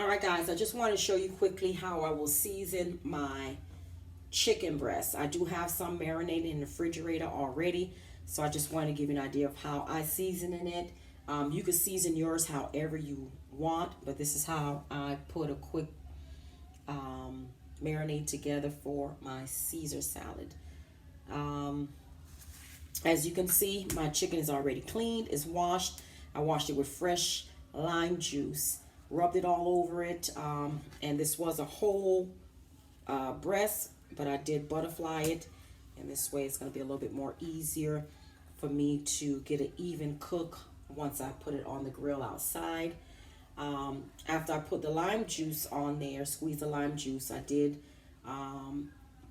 All right, guys, I just want to show you quickly how I will season my chicken breast. I do have some marinated in the refrigerator already, so I just want to give you an idea of how I season in it. You can season yours however you want, but this is how I put a quick marinade together for my Caesar salad. As you can see, my chicken is already cleaned, it's washed. I washed it with fresh lime juice, rubbed it all over it, and this was a whole breast, but I did butterfly it, and this way it's going to be a little bit more easier for me to get an even cook once I put it on the grill outside. After I put the lime juice on there, squeeze the lime juice, I did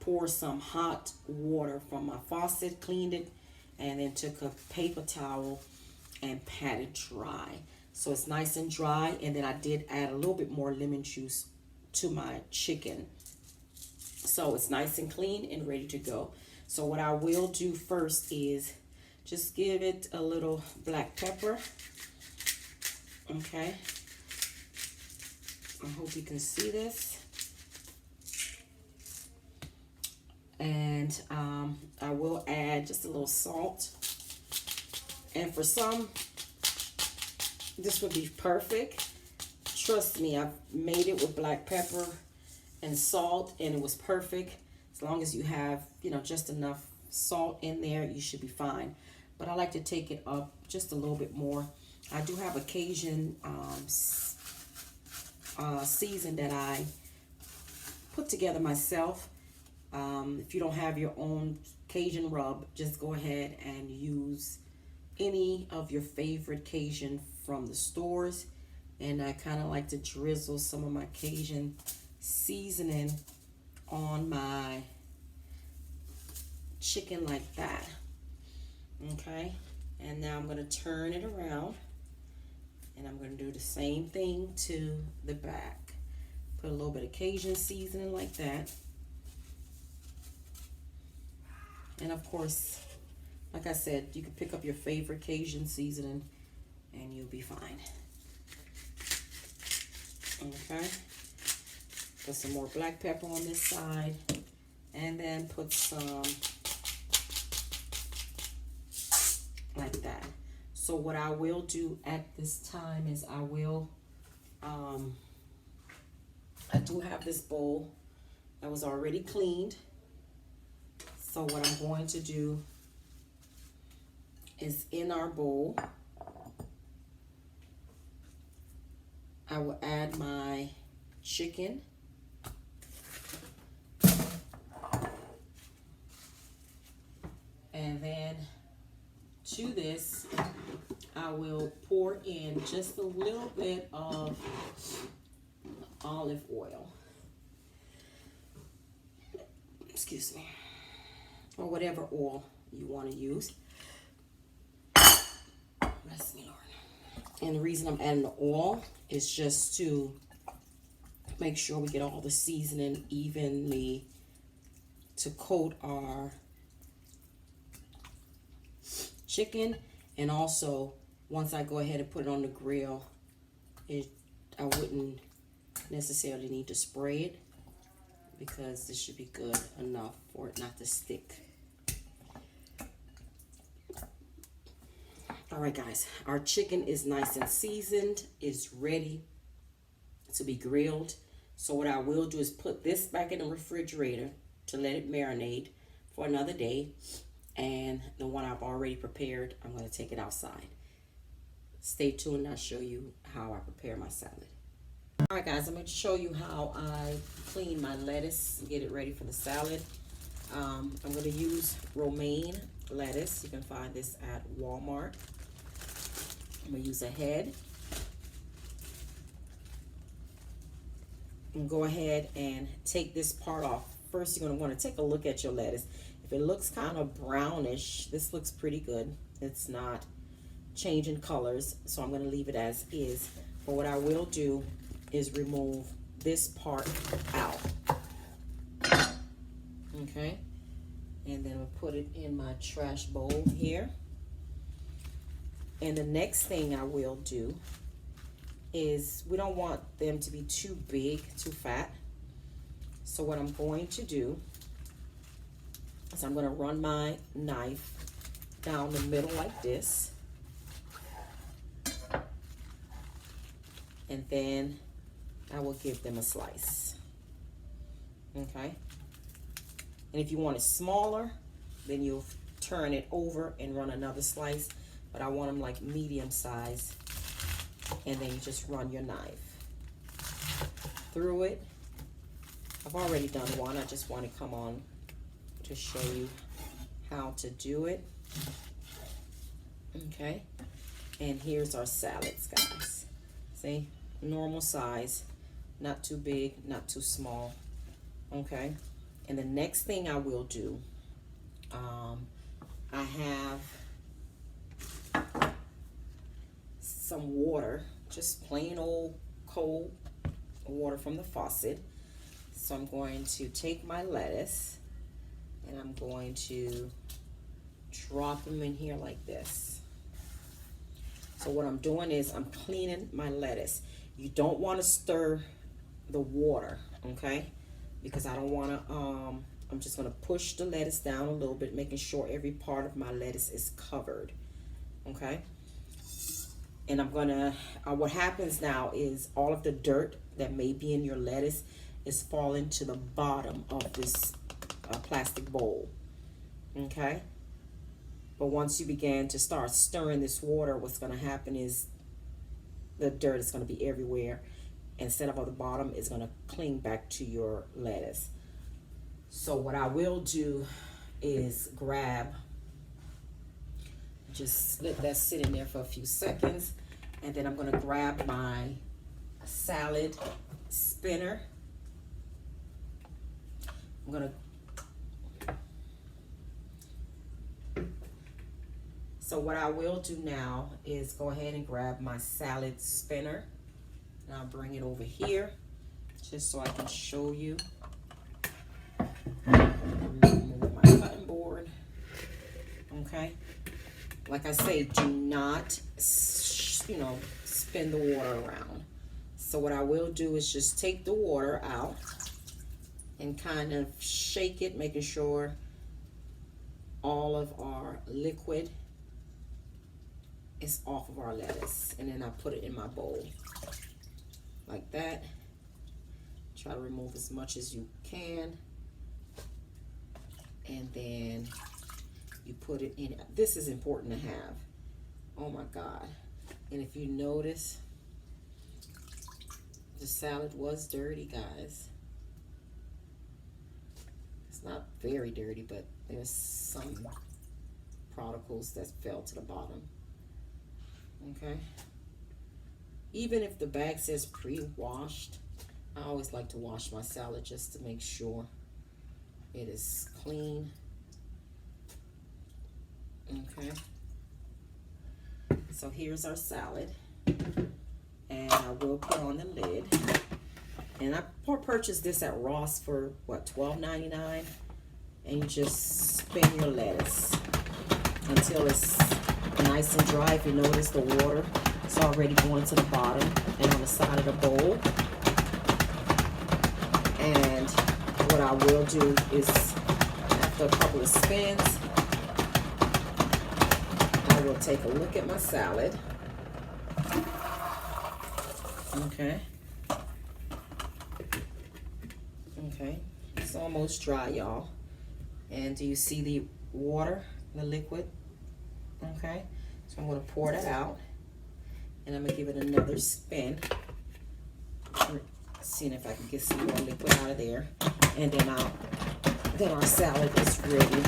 pour some hot water from my faucet, cleaned it, and then took a paper towel and pat it dry. So it's nice and dry, and then I did add a little bit more lemon juice to my chicken. So it's nice and clean and ready to go. So what I will do first is just give it a little black pepper. Okay. I hope you can see this. And I will add just a little salt. And for some, this would be perfect. Trust me, I've made it with black pepper and salt, and it was perfect. As long as you have, just enough salt in there, you should be fine. But I like to take it up just a little bit more. I do have a Cajun season that I put together myself. If you don't have your own Cajun rub, just go ahead and use any of your favorite Cajun from the stores. And I kind of like to drizzle some of my Cajun seasoning on my chicken like that. Okay, and now I'm going to turn it around, and I'm going to do the same thing to the back. Put a little bit of Cajun seasoning like that. And of course, like I said, you can pick up your favorite Cajun seasoning and you'll be fine. Okay. Put some more black pepper on this side, and then put some like that. So what I will do at this time is I do have this bowl that was already cleaned. So what I'm going to do is in our bowl, I will add my chicken. And then to this, I will pour in just a little bit of olive oil. Excuse me. Or whatever oil you want to use. Bless me, Lord. And the reason I'm adding the oil is just to make sure we get all the seasoning evenly to coat our chicken. And also, once I go ahead and put it on the grill, I wouldn't necessarily need to spray it, because this should be good enough for it not to stick. All right, guys, our chicken is nice and seasoned. It's ready to be grilled. So what I will do is put this back in the refrigerator to let it marinate for another day. And the one I've already prepared, I'm going to take it outside. Stay tuned and I'll show you how I prepare my salad. All right, guys, I'm going to show you how I clean my lettuce and get it ready for the salad. I'm going to use romaine lettuce. You can find this at Walmart. I'm going to use a head. And go ahead and take this part off. First, you're going to want to take a look at your lettuce. If it looks kind of brownish, this looks pretty good. It's not changing colors, so I'm going to leave it as is. But what I will do is remove this part out. Okay, and then I'll put it in my trash bowl here. And the next thing I will do is we don't want them to be too big, too fat. So what I'm going to do is I'm going to run my knife down the middle like this. And then I will give them a slice. Okay? And if you want it smaller, then you'll turn it over and run another slice. But I want them like medium size. And then you just run your knife through it. I've already done one. I just want to come on to show you how to do it. Okay? And here's our salads, guys. See? Normal size. Not too big, not too small. Okay? And the next thing I will do, I have some water, just plain old cold water from the faucet. So I'm going to take my lettuce and I'm going to drop them in here like this. So what I'm doing is I'm cleaning my lettuce. You don't want to stir the water, okay? Because I don't want to, I'm just going to push the lettuce down a little bit, making sure every part of my lettuce is covered, okay? And I'm going to, what happens now is all of the dirt that may be in your lettuce is falling to the bottom of this plastic bowl, okay? But once you begin to start stirring this water, what's going to happen is the dirt is going to be everywhere. Instead of on the bottom, it's going to cling back to your lettuce. So what I will do is grab, just let that sit in there for a few seconds, and then I'm going to grab my salad spinner. I'm going to, so what I will do now is go ahead and grab my salad spinner. And I'll bring it over here just so I can show you. Move my cutting board. Okay. Like I say, do not, spin the water around. So what I will do is just take the water out and kind of shake it, making sure all of our liquid is off of our lettuce. And then I put it in my bowl. Like that. Try to remove as much as you can. And then you put it in. This is important to have. Oh my God. And if you notice, the salad was dirty, guys. It's not very dirty, but there's some particles that fell to the bottom. Okay. Even if the bag says pre-washed, I always like to wash my salad just to make sure it is clean. Okay. So here's our salad. And I will put on the lid. And I purchased this at Ross for, what, $12.99? And you just spin your lettuce until it's nice and dry. If you notice, the water is already going to the bottom and on the side of the bowl. And what I will do is, after a couple of spins, I will take a look at my salad. Okay. Okay. It's almost dry, y'all. And do you see the water, the liquid? Okay. So I'm going to pour that out. And I'm going to give it another spin. Seeing if I can get some more liquid out of there. And then our salad is ready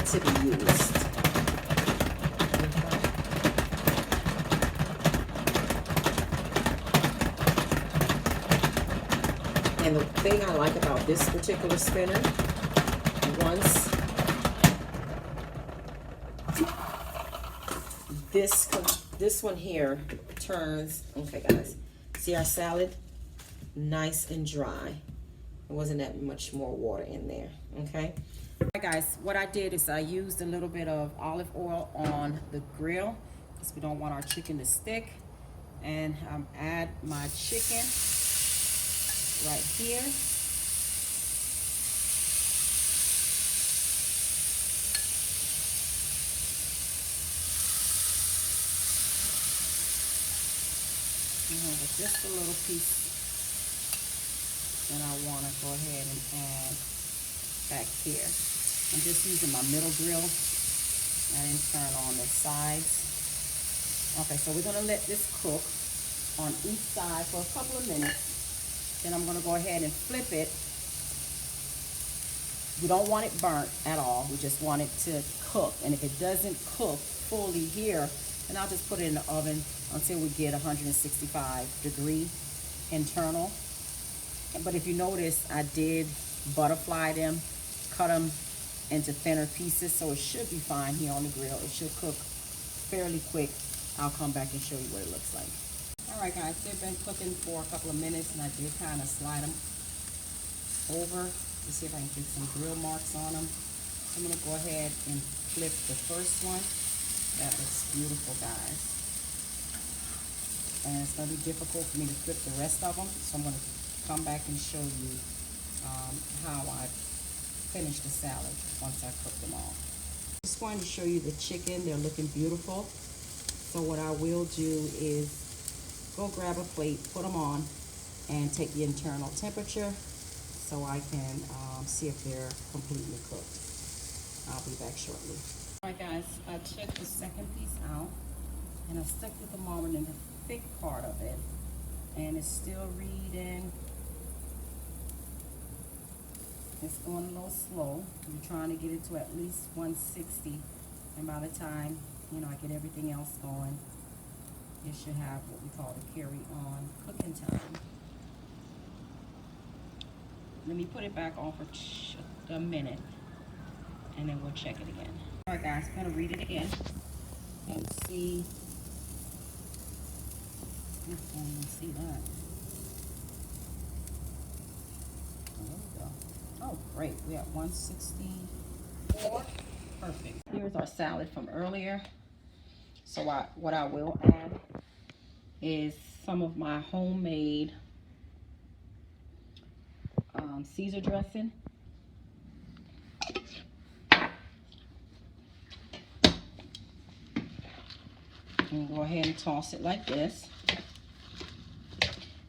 to be used. And the thing I like about this particular spinner, once this one here turns, okay guys, see our salad? Nice and dry. There wasn't that much more water in there, okay? All right guys, what I did is I used a little bit of olive oil on the grill because we don't want our chicken to stick. And add my chicken right here. And with just a little piece that I want to go ahead and add back here. I'm just using my middle grill. I didn't turn on the sides. Okay, so we're going to let this cook on each side for a couple of minutes. Then I'm going to go ahead and flip it. We don't want it burnt at all. We just want it to cook. And if it doesn't cook fully here, then I'll just put it in the oven until we get 165-degree internal. But if you notice, I did butterfly them, cut them into thinner pieces, so it should be fine here on the grill. It should cook fairly quick. I'll come back and show you what it looks like. All right, guys, they've been cooking for a couple of minutes, and I did kind of slide them over to see if I can get some grill marks on them. I'm going to go ahead and flip the first one. That looks beautiful, guys. And it's going to be difficult for me to flip the rest of them, so I'm going to come back and show you how I finish the salad once I cook them all. Just going to show you the chicken. They're looking beautiful. So what I will do is go grab a plate, put them on, and take the internal temperature so I can see if they're completely cooked. I'll be back shortly. All right, guys, I took the second piece out, and I stuck the thermometer in the thick part of it, and it's still reading. It's going a little slow. I'm trying to get it to at least 160, and by the time, you know, I get everything else going, it should have what we call the carry-on cooking time. Let me put it back on for a minute, and then we'll check it again. All right, guys, I'm gonna read it again and see. I can't even see that. There we go. Oh, great. We have 164. Perfect. Here's our salad from earlier. So what I will add is some of my homemade Caesar dressing. And go ahead and toss it like this.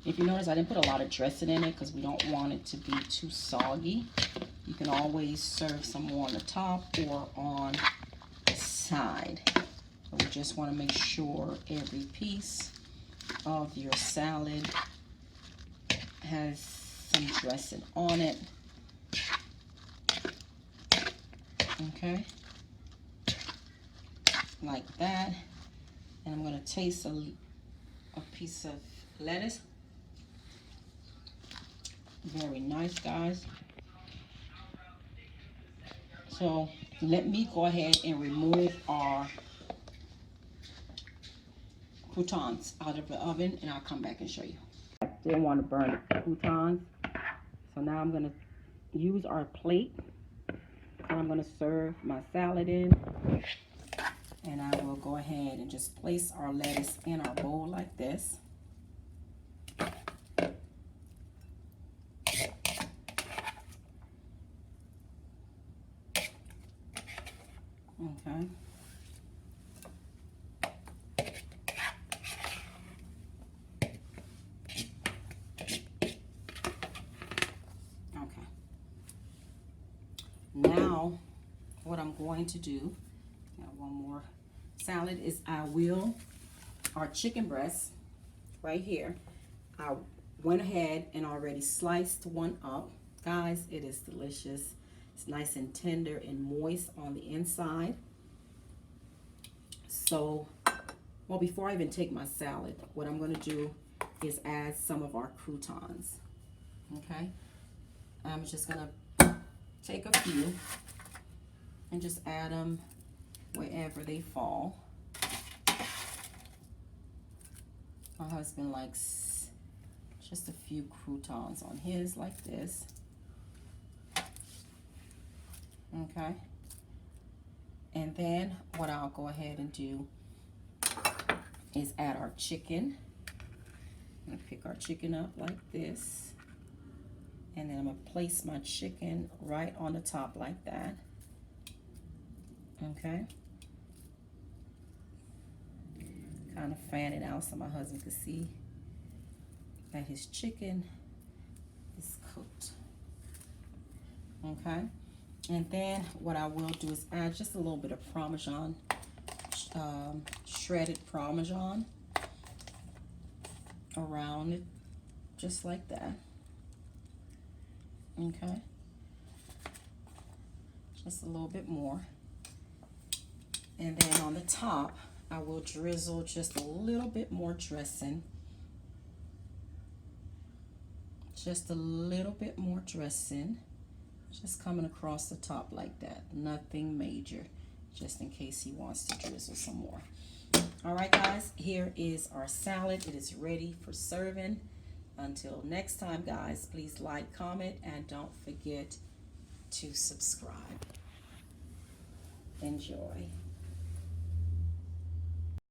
If you notice, I didn't put a lot of dressing in it because we don't want it to be too soggy. You can always serve some more on the top or on the side. So we just want to make sure every piece of your salad has some dressing on it. Okay, like that. And I'm going to taste a piece of lettuce. Very nice, guys. So let me go ahead and remove our croutons out of the oven, and I'll come back and show you. I didn't want to burn the croutons, so now I'm going to use our plate, and I'm going to serve my salad in. And I will go ahead and just place our lettuce in our bowl like this. Okay. Okay. Now, what I'm going to do, one more salad, is our chicken breast right here. I went ahead and already sliced one up. Guys, it is delicious. It's nice and tender and moist on the inside. So, well, before I even take my salad, what I'm going to do is add some of our croutons. Okay? I'm just going to take a few and just add them wherever they fall. My husband likes just a few croutons on his like this. Okay. And then what I'll go ahead and do is add our chicken I'm going to pick our chicken up like this. And then I'm going to place my chicken right on the top like that. Okay. Kind of fan it out so my husband can see that his chicken is cooked. Okay. And then what I will do is add just a little bit of Parmesan, shredded Parmesan around it, just like that. Okay. Just a little bit more. And then on the top, I will drizzle just a little bit more dressing. Just a little bit more dressing. Just coming across the top like that. Nothing major. Just in case he wants to drizzle some more. Alright guys, here is our salad. It is ready for serving. Until next time guys, please like, comment, and don't forget to subscribe. Enjoy.